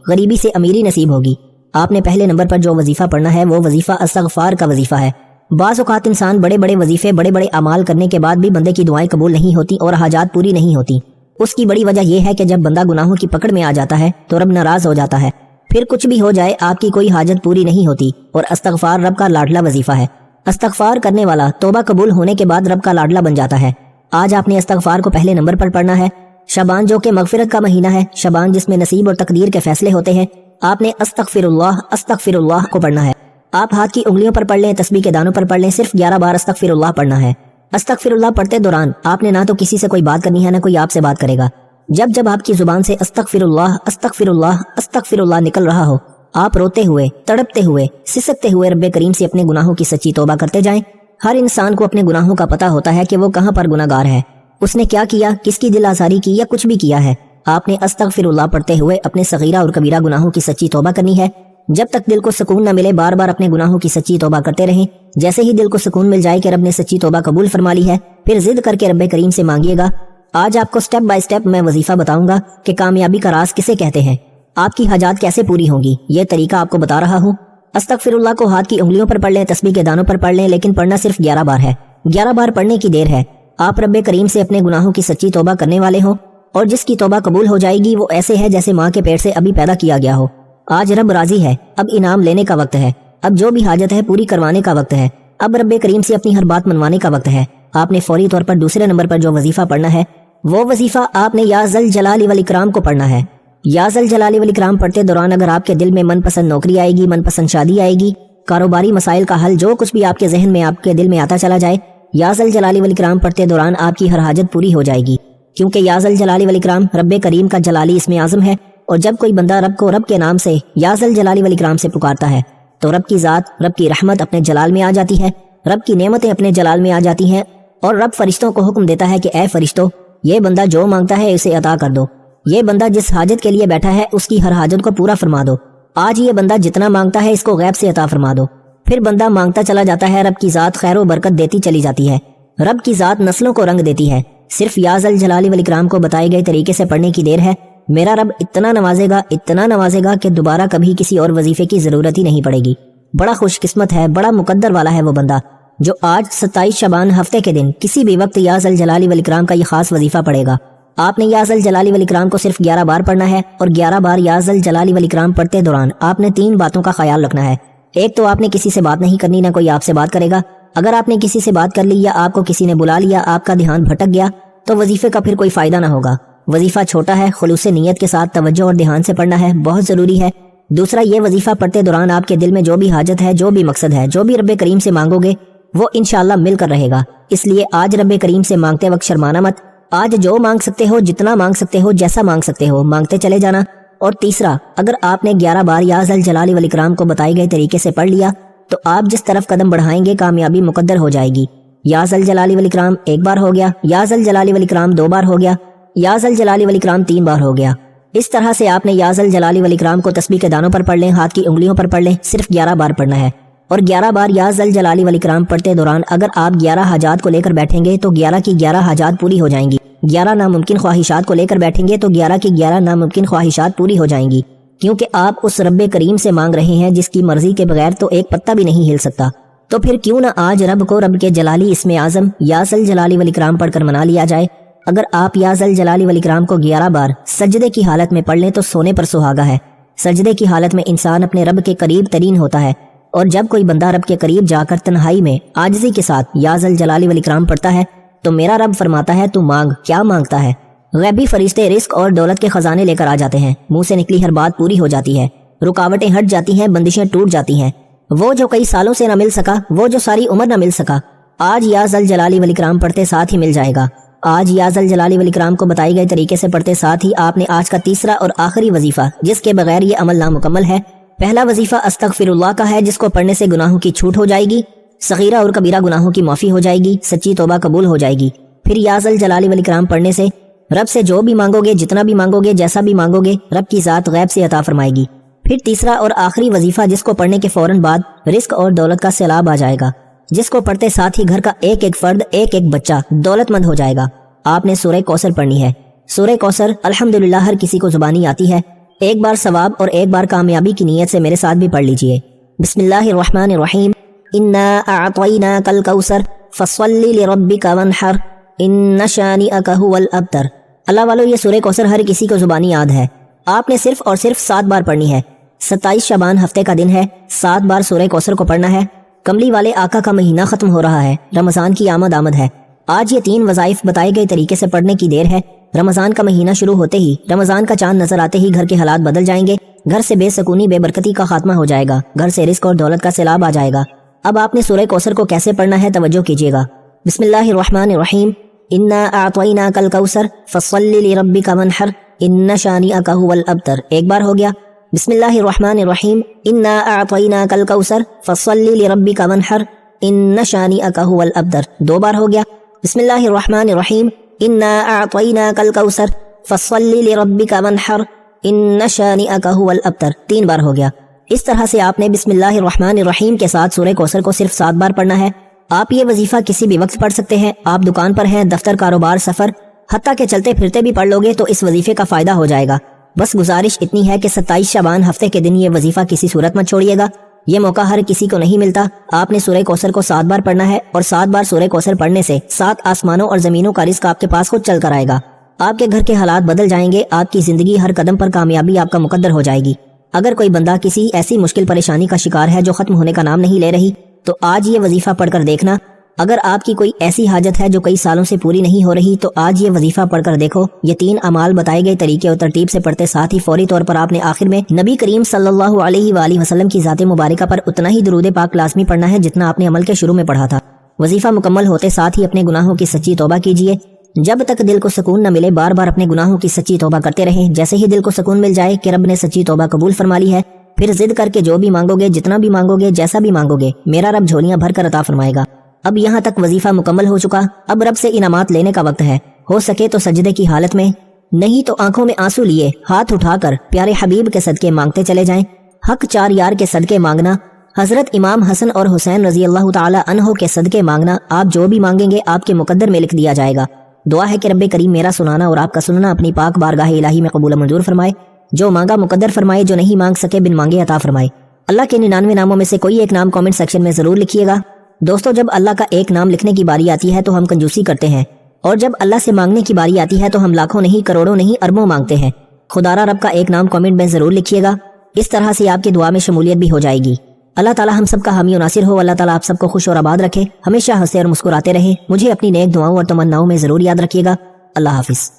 गरीबी से अमीरी नसीब होगी। आपने पहले नंबर पर जो वजीफ़ा पढ़ना है वो वजीफ़ा इस्तग़फ़ार का वजीफ़ा है। बाज़ औक़ात इंसान बड़े बड़े वजीफ़े बड़े बड़े अमाल करने के बाद भी बंदे की दुआएं कबूल नहीं होती और हाजात पूरी नहीं होती। उसकी बड़ी वजह यह है कि जब बंदा गुनाहों की पकड़ में आ जाता है तो रब नाराज़ हो जाता है। फिर कुछ भी हो जाए आपकी कोई हाजत पूरी नहीं होती। और इस्तग़फ़ार रब का लाडला वजीफ़ा है। इस्तग़फ़ार करने वाला तौबा कबूल होने के बाद रब का लाडला बन जाता है। आज आपने इस्तग़फ़ार को पहले नंबर पर पढ़ना है। शबान जो कि मग़फ़िरत का महीना है, शबान जिसमें नसीब और तकदीर के फैसले होते हैं, आपने अस्तग़फ़िरुल्लाह को पढ़ना है। आप हाथ की उंगलियों पर पढ़ लें, तस्बीह के दानों पर पढ़ लें, सिर्फ 11 बार अस्तग़फ़िरुल्लाह पढ़ना है। अस्तग़फ़िरुल्लाह पढ़ते दौरान आपने ना तो किसी से कोई बात करनी है, ना कोई आपसे बात करेगा। जब जब आपकी जुबान से अस्तग़फ़िरुल्लाह अस्तग़फ़िरुल्लाह अस्तग़फ़िरुल्लाह निकल रहा हो, आप रोते हुए, तड़पते हुए, सिसकते हुए रब्बे करीम से अपने गुनाहों की सच्ची तौबा करते जाएं। हर इंसान को अपने गुनाहों का पता होता है कि वो कहाँ पर गुनाहगार है, उसने क्या किया, किसकी दिल आज़ारी की या कुछ भी किया है। आपने अस्तग़फ़िरुल्लाह पढ़ते हुए अपने सगीरा और कबीरा गुनाहों की सच्ची तौबा करनी है। जब तक दिल को सुकून न मिले बार बार अपने गुनाहों की सच्ची तौबा करते रहें। जैसे ही दिल को सुकून मिल जाए कि रब ने सच्ची तौबा कबूल फरमा ली है, फिर जिद करके रब्बे करीम से मांगिएगा। आज आपको स्टेप बाय स्टेप मैं वजीफा बताऊंगा कि कामयाबी का राज किसे कहते हैं, आपकी हाजात कैसे पूरी होंगी, ये तरीका आपको बता रहा हूँ। अस्तग़फ़िरुल्लाह को हाथ की उंगलियों पर पढ़ लें, तस्बीह के दानों पर पढ़ लें, लेकिन पढ़ना सिर्फ 11 बार है। 11 बार पढ़ने की देर है। आप रब्बे करीम से अपने गुनाहों की सच्ची तौबा करने वाले हो और जिसकी तौबा कबूल हो जाएगी वो ऐसे है जैसे माँ के पेट से अभी पैदा किया गया हो। आज रब राजी है, अब इनाम लेने का वक्त है। अब जो भी हाजत है पूरी करवाने का वक्त है। अब रब्बे करीम से अपनी हर बात मनवाने का वक्त है। आपने फौरी तौर पर दूसरे नंबर पर जो वजीफा पढ़ना है वो वजीफा आपने या ज़ल जलाली वल इकराम को पढ़ना है। या ज़ल जलाली वल इकराम पढ़ते दौरान अगर आपके दिल में मनपसंद नौकरी आएगी, मनपसंद शादी आएगी, कारोबारी मसाइल का हल, जो कुछ भी आपके जहन में आपके दिल में आता चला जाए, या ज़ल जलाली वल इकराम पढ़ते दौरान आपकी हर हाजत पूरी हो जाएगी। क्योंकि या ज़ल जलाली वल इकराम रब्बे करीम का जलाली इसमें आज़म है। और जब कोई बंदा रब को रब के नाम से या ज़ल जलाली वल इकराम से पुकारता है तो रब की ज़ात, रब की रहमत अपने जलाल में आ जाती है, रब की नेमतें अपने जलाल में आ जाती हैं। और रब फरिश्तों को हुक्म देता है कि ए फरिश्तों, ये बंदा जो मांगता है इसे अता कर दो। ये बंदा जिस हाजत के लिए बैठा है उसकी हर हाजत को पूरा फरमा दो। आज ये बंदा जितना मांगता है इसको गैब से अता फरमा दो। फिर बंदा मांगता चला जाता है, रब की ज़ात खैर व बरकत देती चली जाती है। रब की ज़ात नस्लों को रंग देती है। सिर्फ या ज़ल जलाली वल इकराम को बताए गए तरीके से पढ़ने की देर है। मेरा रब इतना नवाजेगा कि दोबारा कभी किसी और वजीफे की जरूरत ही नहीं पड़ेगी। बड़ा खुशकिस्मत है, बड़ा मुकद्दर वाला है वो बंदा जो आज 27 शबान हफ्ते के दिन किसी भी वक्त या ज़ल जलाली वल इकराम का ये खास वजीफा पढ़ेगा। आपने या ज़ल जलाली वल इकराम को सिर्फ 11 बार पढ़ना है। और 11 बार या ज़ल जलाली वल इकराम पढ़ते दौरान आपने 3 बातों का ख्याल रखना है। एक तो आपने किसी से बात नहीं करनी, ना कोई आपसे बात करेगा। अगर आपने किसी से बात कर ली या आपको किसी ने बुला लिया, आपका ध्यान भटक गया तो वजीफे का फिर कोई फायदा ना होगा। वजीफा छोटा है, खुलूस नीयत के साथ तवज्जो और ध्यान से पढ़ना है, बहुत जरूरी है। दूसरा, ये वजीफा पढ़ते दौरान आपके दिल में जो भी हाजत है, जो भी मकसद है, जो भी रब्बे करीम से मांगोगे वो इंशाअल्लाह मिलकर रहेगा। इसलिए आज रब्बे करीम से मांगते वक्त शर्माना मत। आज जो मांग सकते हो, जितना मांग सकते हो, जैसा मांग सकते हो, मांगते चले जाना। और तीसरा, अगर आपने 11 बार या ज़ल जलाली वल इकराम को बताए गए तरीके से पढ़ लिया तो आप जिस तरफ कदम बढ़ाएंगे कामयाबी मुकद्दर हो जाएगी। या ज़ल जलाली वल इकराम 1 बार हो गया, या ज़ल जलाली वल इकराम 2 बार हो गया, या ज़ल जलाली वल इकराम 3 बार हो गया। इस तरह से आपने या ज़ल जलाली वल इकराम को तस्बीह के दानों पर पढ़ लें, हाथ की उंगलियों पर पढ़ लें, सिर्फ 11 बार पढ़ना है। और 11 बार या ज़ल जलाली वल इकराम पढ़ते दौरान अगर आप 11 हाजात को लेकर बैठेंगे तो 11 की 11 हाजात पूरी हो जाएंगी। 11 नामुमकिन ख्वाहिशात को लेकर बैठेंगे तो 11 की 11 नामुमकिन ख्वाहिशात पूरी हो जाएंगी। क्योंकि आप उस रब्बे करीम से मांग रहे हैं जिसकी मर्जी के बगैर तो एक पत्ता भी नहीं हिल सकता। तो फिर क्यों ना आज रब को रब के जलाली इसमें आज़म या ज़ल जलाली वल इकराम पढ़कर मना लिया जाए। अगर आप या ज़ल जलाली वल इकराम को 11 बार सजदे की हालत में पढ़ लें तो सोने पर सुहागा है। सजदे की हालत में इंसान अपने रब के करीब तरीन होता है। और जब कोई बंदा रब के करीब जाकर तन्हाई में आजिज़ी के साथ या ज़ल जलाली वल इकराम पढ़ता है तो मेरा रब फरमाता है, तू मांग, क्या मांगता है। गैबी फरिश्ते रिस्क और दौलत के खजाने लेकर आ जाते हैं। मुंह से निकली हर बात पूरी हो जाती है, रुकावटें हट जाती हैं, बंदिशें टूट जाती हैं। वो जो कई सालों से न मिल सका, वो जो सारी उम्र न मिल सका, आज या ज़ल जलाली वल इकराम पढ़ते साथ ही मिल जाएगा। आज या ज़ल जलाली वल इकराम को बताए गए तरीके से पढ़ते साथ ही आपने आज का तीसरा और आखिरी वजीफा, जिसके बगैर ये अमल नामुकम्मल है। पहला वजीफा अस्तगफिरुल्लाह का है, जिसको पढ़ने से गुनाहों की छूट हो जाएगी, सगीरा और कबीरा गुनाहों की माफी हो जाएगी, सच्ची तौबा कबूल हो जाएगी। फिर या ज़ल जलाली वल इकराम पढ़ने से रब से जो भी मांगोगे, जितना भी मांगोगे, जैसा भी मांगोगे, रब की ज़ात गैब से अता फरमाएगी। फिर तीसरा और आखिरी वजीफा, जिसको पढ़ने के फौरन बाद रिस्क और दौलत का सैलाब आ जाएगा, जिसको पढ़ते साथ ही घर का एक एक फर्द, एक एक बच्चा दौलतमंद हो जाएगा। आपने सूरह कौसर पढ़नी है। सूरह कौसर अल्हम्दुलिल्लाह हर किसी को जुबानी आती है। ایک بار ثواب اور ایک بار کامیابی کی نیت سے میرے ساتھ بھی پڑھ لیجئے۔ بسم اللہ الرحمن الرحیم۔ انا اعطیناک الکوثر فصلی لربک وانحر ان شانئک ھو الابتر۔ اللہ والو، یہ سورہ کوثر ہر کسی کو زبانی یاد ہے، آپ نے صرف اور صرف 7 بار پڑھنی ہے۔ 27 شعبان ہفتے کا دن ہے، 7 بار سورہ کوثر کو پڑھنا ہے۔ کملی والے آقا کا مہینہ ختم ہو رہا ہے، رمضان کی آمد ہے۔ آج یہ 3 وظائف بتائے گئے طریقے سے پڑھنے کی دیر ہے۔ رمضان کا مہینہ شروع ہوتے ہی، رمضان کا چاند نظر آتے ہی گھر کے حالات بدل جائیں گے، گھر سے بے سکونی بے برکتی کا خاتمہ ہو جائے گا، گھر سے رزق اور دولت کا سیلاب آ جائے گا۔ اب آپ نے سورہ کوثر کو کیسے پڑھنا ہے توجہ کیجیے گا۔ بسم اللہ الرحمن الرحیم۔ انا اعطیناک الکوثر فصلی لربک وانحر ان شانئک ھو الابتر۔ ایک بار ہو گیا۔ بسم اللہ الرحمن الرحیم۔ انا اعطیناک الکوثر فصلی لربک وانحر ان شانئک ھو الابتر۔ 2 بار ہو گیا۔ بسم اللہ الرحمن الرحیم۔ انا اعطیناک الکوثر فصلی لربک وانحر ان شانئک ھو الابتر۔ 3 بار ہو گیا۔ اس طرح سے آپ نے بسم اللہ الرحمن الرحیم کے ساتھ سورہ کوثر کو صرف 7 بار پڑھنا ہے۔ آپ یہ وظیفہ کسی بھی وقت پڑھ سکتے ہیں، آپ دکان پر ہیں، دفتر، کاروبار، سفر، حتیٰ کہ چلتے پھرتے بھی پڑھ لو گے تو اس وظیفے کا فائدہ ہو جائے گا۔ بس گزارش اتنی ہے کہ 27 شعبان ہفتے کے دن یہ وظیفہ کسی صورت مت چھوڑیے گا، یہ موقع ہر کسی کو نہیں ملتا۔ آپ نے سورہ کوثر کو 7 بار پڑھنا ہے، اور 7 بار سورہ کوثر پڑھنے سے 7 آسمانوں اور زمینوں کا رزق آپ کے پاس خود چل کر آئے گا۔ آپ کے گھر کے حالات بدل جائیں گے، آپ کی زندگی ہر قدم پر کامیابی آپ کا مقدر ہو جائے گی۔ اگر کوئی بندہ کسی ایسی مشکل پریشانی کا شکار ہے جو ختم ہونے کا نام نہیں لے رہی، تو آج یہ وظیفہ پڑھ کر دیکھنا۔ اگر آپ کی کوئی ایسی حاجت ہے جو کئی سالوں سے پوری نہیں ہو رہی، تو آج یہ وظیفہ پڑھ کر دیکھو۔ یہ 3 اعمال بتائے گئے طریقے اور ترتیب سے پڑھتے ساتھ ہی فوری طور پر آپ نے آخر میں نبی کریم صلی اللہ علیہ وآلہ وسلم کی ذات مبارکہ پر اتنا ہی درود پاک لازمی پڑھنا ہے جتنا آپ نے عمل کے شروع میں پڑھا تھا۔ وظیفہ مکمل ہوتے ساتھ ہی اپنے گناہوں کی سچی توبہ کیجیے۔ جب تک دل کو سکون نہ ملے بار بار اپنے گناہوں کی سچی توبہ کرتے رہیں۔ جیسے ہی دل کو سکون مل جائے کہ رب نے سچی توبہ قبول فرما لی ہے، پھر ضد کر کے جو بھی مانگو گے، جتنا بھی مانگو گے، جیسا بھی مانگو گے، میرا رب جھولیاں بھر کر عطا فرمائے گا۔ اب یہاں تک وظیفہ مکمل ہو چکا، اب رب سے انعامات لینے کا وقت ہے۔ ہو سکے تو سجدے کی حالت میں، نہیں تو آنکھوں میں آنسو لیے ہاتھ اٹھا کر پیارے حبیب کے صدقے مانگتے چلے جائیں۔ حق 4 یار کے صدقے مانگنا، حضرت امام حسن اور حسین رضی اللہ تعالی عنہ کے صدقے مانگنا، آپ جو بھی مانگیں گے آپ کے مقدر میں لکھ دیا جائے گا۔ دعا ہے کہ رب کریم میرا سنانا اور آپ کا سننا اپنی پاک بارگاہ الہی میں قبول و منظور فرمائے، جو مانگا مقدر فرمائے، جو نہیں مانگ سکے بن مانگے عطا فرمائے۔ اللہ کے 99 ناموں میں سے کوئی ایک نام کامنٹ سیکشن میں ضرور لکھیے گا۔ دوستو، جب اللہ کا ایک نام لکھنے کی باری آتی ہے تو ہم کنجوسی کرتے ہیں، اور جب اللہ سے مانگنے کی باری آتی ہے تو ہم لاکھوں نہیں، کروڑوں نہیں، اربوں مانگتے ہیں۔ خدا را رب کا ایک نام کامنٹ میں ضرور لکھیے گا، اس طرح سے آپ کی دعا میں شمولیت بھی ہو جائے گی۔ اللہ تعالی ہم سب کا حامی و ناصر ہو۔ اللہ تعالی آپ سب کو خوش اور آباد رکھے، ہمیشہ ہنسے اور مسکراتے رہے۔ مجھے اپنی نیک دعاؤں اور تمناؤں میں ضرور یاد رکھیے گا۔ اللہ حافظ۔